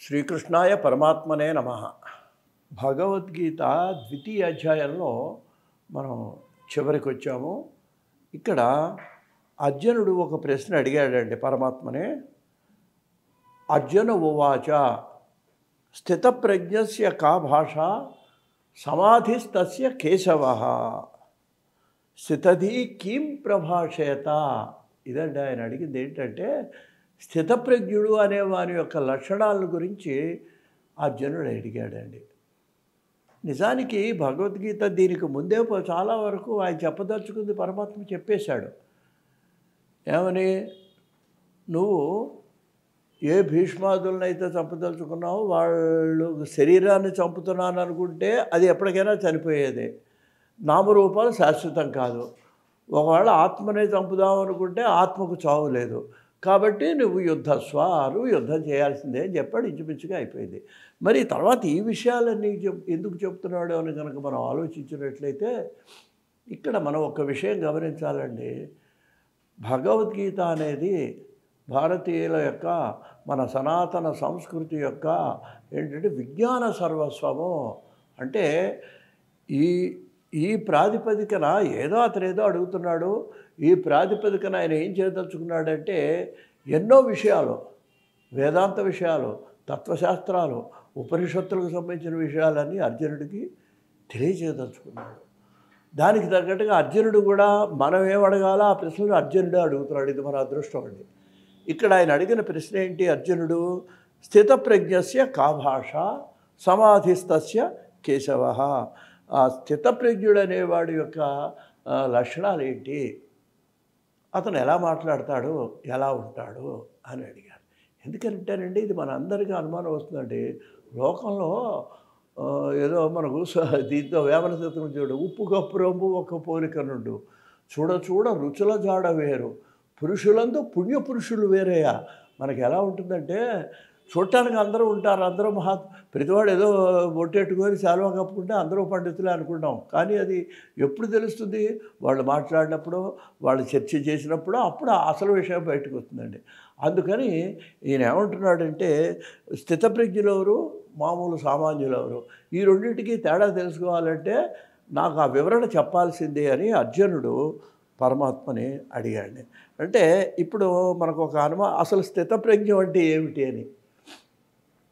శ్రీకృష్ణాయ పరమాత్మనే నమః. భగవద్గీత ద్వితీయ అధ్యాయంలో మనం చివరికి వచ్చాము. ఇక్కడ అర్జునుడు ఒక ప్రశ్న అడిగాడండి పరమాత్మనే. అర్జున ఉవాచ స్థితప్రజ్ఞస్య కా భాష సమాధిస్తస్య కేశవః స్థితధీ కిం ప్రభాషేత. ఇదండి ఆయన అడిగింది. ఏంటంటే స్థితప్రజ్ఞుడు అనే వారి యొక్క లక్షణాల గురించి అర్జునుడు అడిగాడండి. నిజానికి భగవద్గీత దీనికి ముందే చాలా వరకు ఆయన చెప్పదలుచుకుంది పరమాత్మ చెప్పేశాడు. ఏమని, నువ్వు ఏ భీష్మాదులనైతే చంపదలుచుకున్నావో వాళ్ళు శరీరాన్ని చంపుతున్నాను అనుకుంటే అది ఎప్పటికైనా చనిపోయేదే. నామరూపాలు శాశ్వతం కాదు. ఒకవేళ ఆత్మనే చంపుదాం అనుకుంటే ఆత్మకు చావు లేదు. కాబట్టి నువ్వు నువ్వు యుద్ధం చేయాల్సిందే అని చెప్పాడు. ఇంచుమించుగా అయిపోయింది. మరి తర్వాత ఈ విషయాలన్నీ ఎందుకు చెప్తున్నాడు అని కనుక మనం ఆలోచించినట్లయితే ఇక్కడ మనం ఒక విషయం గమనించాలండి. భగవద్గీత అనేది భారతీయుల యొక్క మన సనాతన సంస్కృతి యొక్క ఏంటంటే విజ్ఞాన సర్వస్వము. అంటే ఈ ప్రాతిపదికన అతను ఏదో అడుగుతున్నాడు. ఈ ప్రాతిపదికన ఆయన ఏం చేయదలుచుకున్నాడంటే ఎన్నో విషయాలు, వేదాంత విషయాలు, తత్వశాస్త్రాలు, ఉపనిషత్తులకు సంబంధించిన విషయాలన్నీ అర్జునుడికి తెలియజేయదలుచుకున్నాడు. దానికి తగ్గట్టుగా అర్జునుడు కూడా మనం ఏం అడగాలో ఆ ప్రశ్నలు అర్జునుడే అడుగుతున్నాడు. ఇది మన అదృష్టం అండి. ఇక్కడ ఆయన అడిగిన ప్రశ్న ఏంటి? అర్జునుడు స్థితప్రజ్ఞస్య కా భాష సమాధిస్తస్య కేశవః. ఆ స్థితప్రజ్ఞుడు అనేవాడి యొక్క లక్షణాలు ఏంటి, అతను ఎలా మాట్లాడతాడు, ఎలా ఉంటాడు అని అడిగారు. ఎందుకంటేనండి ఇది మన అందరికీ అనుమానం వస్తుందండి. లోకంలో ఏదో మనకు దీంతో వేమన శతకం చూడు, ఉప్పు కప్పు రంబు ఒక పోలిక నుండు, చూడ రుచుల జాడ వేరు, పురుషులందు పుణ్యపురుషులు వేరేయా. మనకి ఎలా ఉంటుందంటే చూడటానికి అందరూ ఉంటారు, అందరూ ప్రతివాడు ఏదో బొట్టెట్టుకొని శాలువా కప్పుకుంటే అందరూ పండితులే అనుకుంటాం. కానీ అది ఎప్పుడు తెలుస్తుంది? వాళ్ళు మాట్లాడినప్పుడు, వాళ్ళు చర్చ చేసినప్పుడు, అప్పుడు అసలు విషయం బయటకు వస్తుందండి. అందుకని ఈయన ఏమంటున్నాడంటే స్థితప్రజ్ఞులు ఎవరు, మామూలు సామాన్యులు ఎవరు, ఈ రెండింటికి తేడా తెలుసుకోవాలంటే నాకు ఆ వివరణ చెప్పాల్సిందే అని అర్జునుడు పరమాత్మని అడిగాడు. అంటే ఇప్పుడు మనకు ఒక అసలు స్థితప్రజ్ఞ అంటే ఏమిటి అని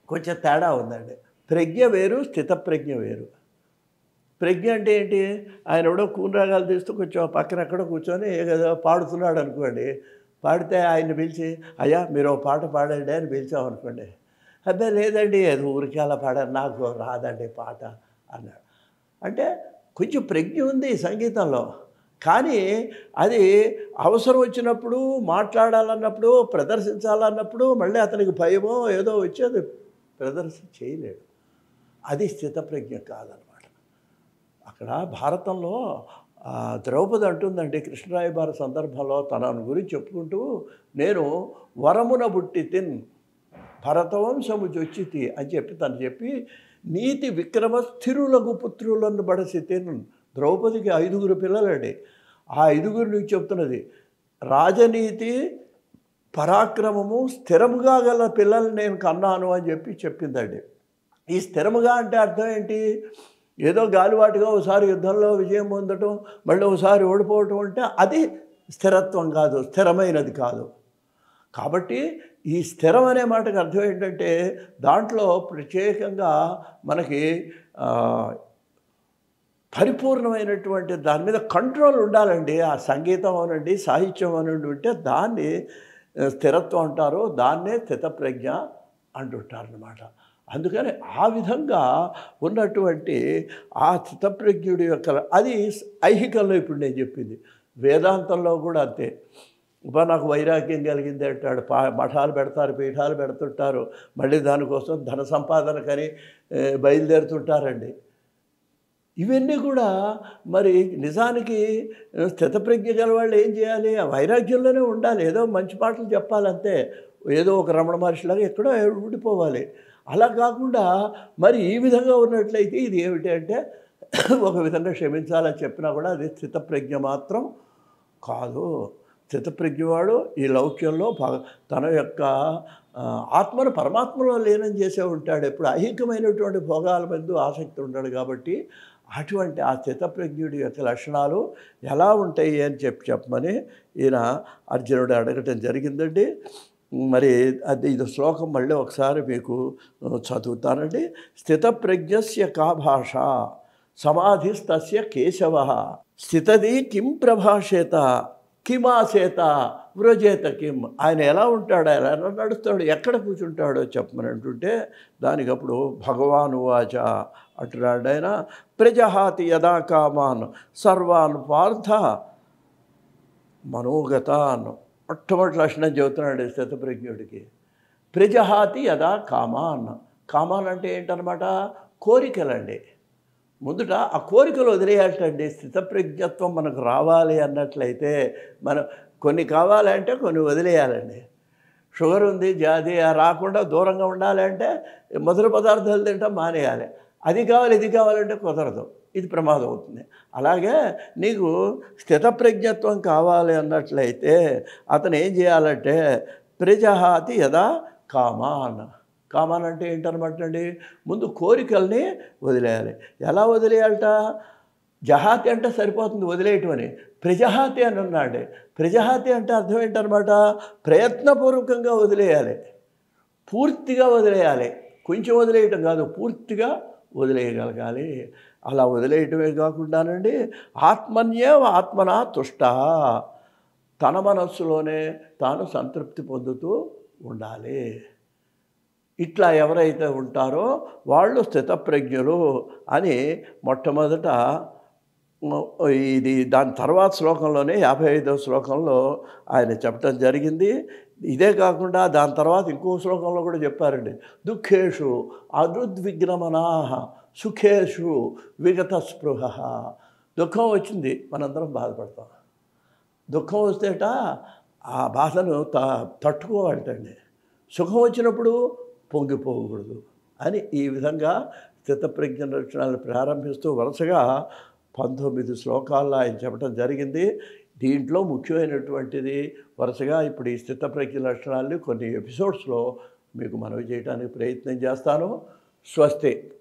కొంచెం తేడా ఉందండి. ప్రజ్ఞ వేరు, స్థితప్రజ్ఞ వేరు. ప్రజ్ఞ అంటే ఏంటి? ఆయన ఎవడో కూనరాగాలు తీస్తూ కొంచెం పక్కన ఎక్కడో కూర్చొని ఏదో పాడుతున్నాడు అనుకోండి. పాడితే ఆయన్ని పిలిచి అయ్యా మీరు పాట పాడండి అని పిలిచామనుకోండి, అబ్బాయి లేదండి అది ఊరికి అలా పాడాను, నాకు రాదండి పాట అన్నాడు. అంటే కొంచెం ప్రజ్ఞ ఉంది సంగీతంలో. కానీ అది అవసరం వచ్చినప్పుడు, మాట్లాడాలన్నప్పుడు, ప్రదర్శించాలన్నప్పుడు మళ్ళీ అతనికి భయమో ఏదో వచ్చేది ప్రదర్శన చేయలేడు. అది స్థితప్రజ్ఞ కాదనమాట. అక్కడ భారతంలో ద్రౌపది అంటుందండి కృష్ణరాయబార సందర్భంలో తన గురించి చెప్పుకుంటూ, నేను వరమున బుట్టి తిన్ భరతవంశము జొచ్చితి అని చెప్పి నీతి విక్రమ స్థిరులకు పుత్రులను బడసి తిన్. ద్రౌపదికి 5 పిల్లలండి. ఆ 5 నుంచి చెప్తున్నది రాజనీతి పరాక్రమము స్థిరముగా గల పిల్లల్ని నేను కన్నాను అని చెప్పిందండి. ఈ స్థిరముగా అంటే అర్థం ఏంటి? ఏదో గాలివాటిగా ఒకసారి యుద్ధంలో విజయం పొందటం, మళ్ళీ ఒకసారి ఓడిపోవటం అంటే అది స్థిరత్వం కాదు, స్థిరమైనది కాదు. కాబట్టి ఈ స్థిరం అనే మాటకు అర్థం ఏంటంటే దాంట్లో ప్రత్యేకంగా మనకి పరిపూర్ణమైనటువంటి దాని మీద కంట్రోల్ ఉండాలండి. ఆ సంగీతం అనండి, సాహిత్యం అనండి ఉంటే దాన్ని స్థిరత్వం అంటారు, దాన్నే స్థితప్రజ్ఞ అంటుంటారనమాట. అందుకని ఆ విధంగా ఉన్నటువంటి ఆ స్థితప్రజ్ఞుడి యొక్క అది ఐహికంలో ఇప్పుడు నేను చెప్పింది. వేదాంతంలో కూడా అంతే. నాకు వైరాగ్యం కలిగింది అంటాడు. మఠాలు పెడతారు, పీఠాలు పెడుతుంటారు, మళ్ళీ దానికోసం ధన సంపాదనకని బయలుదేరుతుంటారండి. ఇవన్నీ కూడా మరి నిజానికి స్థితప్రజ్ఞ గల వాళ్ళు ఏం చేయాలి? ఆ వైరాగ్యంలోనే ఉండాలి. ఏదో మంచి మాటలు చెప్పాలంతే. ఏదో ఒక రమణ మహర్షిలాగా ఎక్కడో ఉండిపోవాలి. అలా కాకుండా మరి ఈ విధంగా ఉన్నట్లయితే ఇది ఏమిటి అంటే ఒక విధంగా క్షమించాలని చెప్పినా కూడా అది స్థితప్రజ్ఞ మాత్రం కాదు. స్థితప్రజ్ఞవాడు ఈ లౌక్యంలో తన యొక్క ఆత్మను పరమాత్మలో లీనం చేసే ఉంటాడు. ఎప్పుడు ఐహికమైనటువంటి భోగాల మీద ఆసక్తి ఉంటాడు. కాబట్టి అటువంటి ఆ స్థితప్రజ్ఞుడి యొక్క లక్షణాలు ఎలా ఉంటాయి అని చెప్పమని ఈయన అర్జునుడు అడగటం జరిగిందండి. మరి అది ఇది శ్లోకం మళ్ళీ ఒకసారి మీకు చదువుతానండి. స్థితప్రజ్ఞస్య కా భాష సమాధిస్తస్య కేశవ స్థితది కిం ప్రభాషేత కిమాసేత వ్రజేత కిం. ఆయన ఎలా ఉంటాడు, ఎలా నడుస్తాడు, ఎక్కడ కూర్చుంటాడో చెప్పమని అంటుంటే దానికి అప్పుడు భగవాను వాచ అంటున్నాడు ఆయన. ప్రజహాతి యదా కామాన్ సర్వాన్ పార్థ మనోగతాన్. మొట్టమొదటి లక్షణం చెబుతున్నాడు స్థితప్రజ్ఞుడికి. ప్రజహాతి యదా కామాన్. కామాన్ అంటే ఏంటనమాట? కోరికలండి. ముందుట ఆ కోరికలు వదిలేయాలండి. స్థితప్రజ్ఞత్వం మనకు రావాలి అన్నట్లయితే మనం కొన్ని కావాలంటే కొన్ని వదిలేయాలండి. షుగర్ ఉంది, జాతి రాకుండా దూరంగా ఉండాలి అంటే మధుర పదార్థాలు తింటాం మానేయాలి. అది కావాలి ఇది కావాలంటే కుదరదు, ఇది ప్రమాదం అవుతుంది. అలాగే నీకు స్థితప్రజ్ఞత్వం కావాలి అన్నట్లయితే అతను ఏం చేయాలంటే ప్రజహాతి యదా కామాన్. కామాన్ అంటే ఏంటనమాట అండి? ముందు కోరికల్ని వదిలేయాలి. ఎలా వదిలేయాలట? జహాతి అంటే సరిపోతుంది వదిలేయటం అని. ప్రజహాతి అని ఉన్నాడు. ప్రజహాతి అంటే అర్థం ఏంటనమాట? ప్రయత్నపూర్వకంగా వదిలేయాలి, పూర్తిగా వదిలేయాలి. కొంచెం వదిలేయటం కాదు, పూర్తిగా వదిలేయగలగాలి. అలా వదిలేయటమే కాకుండానండి ఆత్మన్యేవ ఆత్మనా తుష్ట. తన మనస్సులోనే తాను సంతృప్తి పొందుతూ ఉండాలి. ఇట్లా ఎవరైతే ఉంటారో వాళ్ళు స్థితప్రజ్ఞులు అని మొట్టమొదట ఇది దాని తర్వాత శ్లోకంలోనే 55వ శ్లోకంలో ఆయన చెప్పడం జరిగింది. ఇదే కాకుండా దాని తర్వాత ఇంకో శ్లోకంలో కూడా చెప్పారండి. దుఃఖేషు అదృద్విగ్నమనాహ సుఖేషు విగత స్పృహ. దుఃఖం వచ్చింది, మనందరం బాధపడతాం. దుఃఖం వస్తేట ఆ బాధను తట్టుకోవాలటండి. సుఖం వచ్చినప్పుడు పొంగిపోకూడదు అని ఈ విధంగా స్థితప్రజ్ఞ లక్షణాలను ప్రారంభిస్తూ వరుసగా 19 శ్లోకాల్లో ఆయన చెప్పడం జరిగింది. దీంట్లో ముఖ్యమైనటువంటిది వరుసగా ఇప్పుడు ఈ స్థితప్రజ్ఞ లక్షణాలని కొన్ని ఎపిసోడ్స్లో మీకు మనవి చేయడానికి ప్రయత్నం చేస్తాను. స్వస్తి.